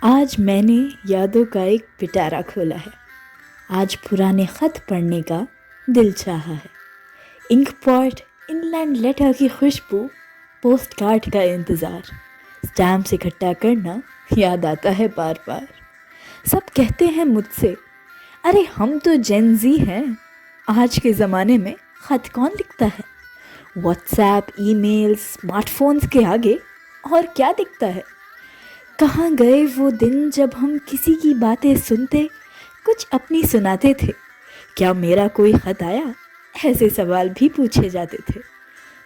आज मैंने यादों का एक पिटारा खोला है। आज पुराने खत पढ़ने का दिल चाहा है। इंक पॉट, इनलैंड लेटर की खुशबू, पोस्ट कार्ड का इंतज़ार, स्टैम्प्स इकट्ठा करना याद आता है बार बार। सब कहते हैं मुझसे, अरे हम तो जेन ज़ी हैं, आज के ज़माने में खत कौन लिखता है। व्हाट्सएप, ईमेल, स्मार्टफोन्स के आगे और क्या दिखता है। कहाँ गए वो दिन जब हम किसी की बातें सुनते, कुछ अपनी सुनाते थे। क्या मेरा कोई खत आया, ऐसे सवाल भी पूछे जाते थे।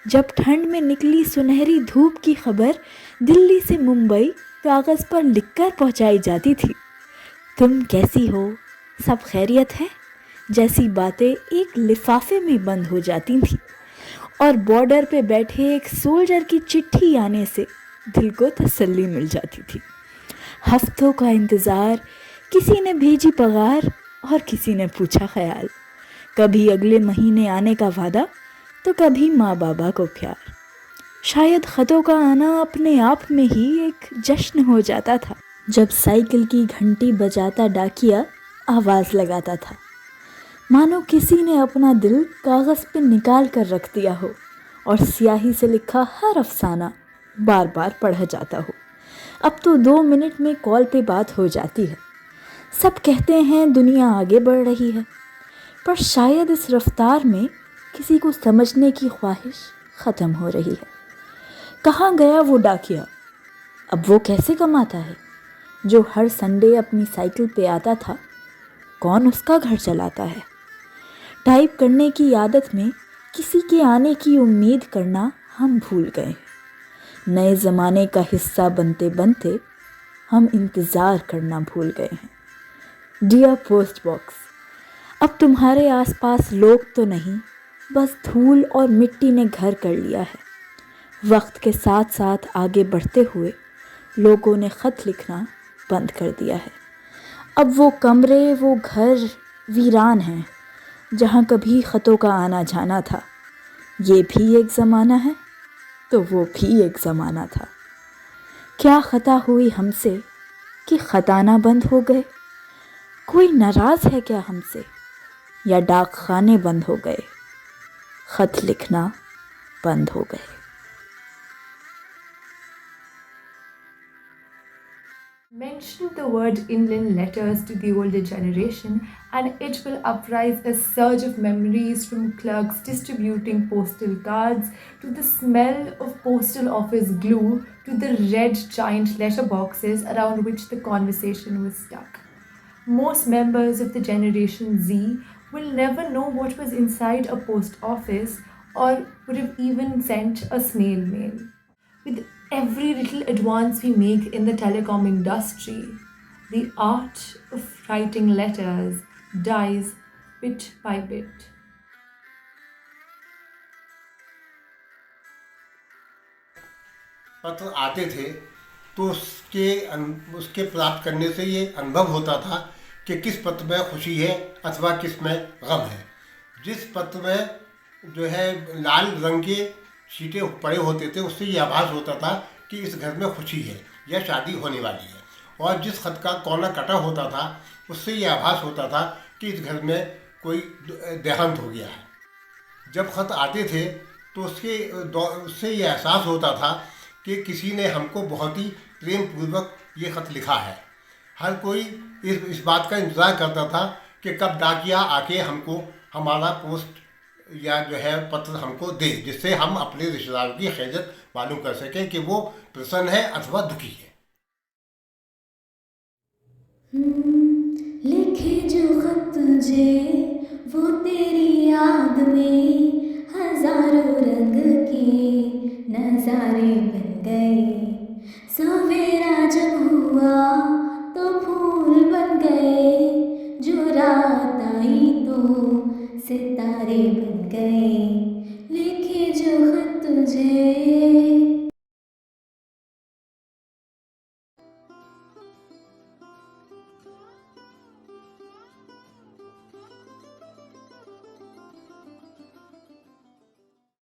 जब ठंड में निकली सुनहरी धूप की खबर दिल्ली से मुंबई कागज़ पर लिखकर पहुंचाई जाती थी। तुम कैसी हो, सब खैरियत है, जैसी बातें एक लिफाफे में बंद हो जाती थी। और बॉर्डर पे बैठे एक सोल्जर की चिट्ठी आने से दिल को तसल्ली मिल जाती थी। हफ्तों का इंतज़ार, किसी ने भेजी पगार और किसी ने पूछा ख्याल। कभी अगले महीने आने का वादा, तो कभी माँ बाबा को प्यार। शायद ख़तों का आना अपने आप में ही एक जश्न हो जाता था। जब साइकिल की घंटी बजाता डाकिया आवाज़ लगाता था, मानो किसी ने अपना दिल कागज़ पे निकाल कर रख दिया हो और स्याही से लिखा हर अफसाना बार बार पढ़ा जाता हो। अब तो 2 मिनट में कॉल पे बात हो जाती है। सब कहते हैं दुनिया आगे बढ़ रही है, पर शायद इस रफ्तार में किसी को समझने की ख्वाहिश ख़त्म हो रही है। कहाँ गया वो डाकिया, अब वो कैसे कमाता है। जो हर संडे अपनी साइकिल पे आता था, कौन उसका घर चलाता है। टाइप करने की आदत में किसी के आने की उम्मीद करना हम भूल गए। नए ज़माने का हिस्सा बनते बनते हम इंतज़ार करना भूल गए हैं। डियर पोस्ट बॉक्स, अब तुम्हारे आसपास लोग तो नहीं, बस धूल और मिट्टी ने घर कर लिया है। वक्त के साथ साथ आगे बढ़ते हुए लोगों ने ख़त लिखना बंद कर दिया है। अब वो कमरे, वो घर वीरान हैं जहाँ कभी ख़तों का आना जाना था। ये भी एक ज़माना है, तो वो भी एक ज़माना था। क्या ख़ता हुई हमसे कि ख़ताना बंद हो गए। कोई नाराज़ है क्या हमसे, या डाक खाने बंद हो गए, ख़त लिखना बंद हो गए। Mention the word inland letters to the older generation, and it will uprise a surge of memories, from clerks distributing postal cards to the smell of postal office glue to the red giant letter boxes around which the conversation was stuck. Most members of the Generation Z will never know what was inside a post office or would have even sent a snail mail. With every little advance we make in the telecom industry, the art of writing letters dies bit by bit. पत्र आते थे तो उसके प्राप्त करने से ये अनुभव होता था कि किस पत्र में खुशी है अथवा किस में गम है। जिस पत्र में जो है लाल रंग के शीटें पड़े होते थे, उससे ये आभास होता था कि इस घर में खुशी है या शादी होने वाली है। और जिस खत का कोना कटा होता था, उससे ये आभास होता था कि इस घर में कोई देहांत हो गया है। जब खत आते थे तो उससे ये एहसास होता था कि किसी ने हमको बहुत ही प्रेम पूर्वक ये खत लिखा है। हर कोई इस बात का इंतज़ार करता था कि कब डाकिया आके हमको हमारा पोस्ट या जो है पत्र हमको दे, जिससे हम अपने रिश्तेदारों की खैरियत मालूम कर सकें कि वो प्रसन्न है अथवा दुखी है। लिखे जो खत तुझे वो तेरी याद में हजारों रंग की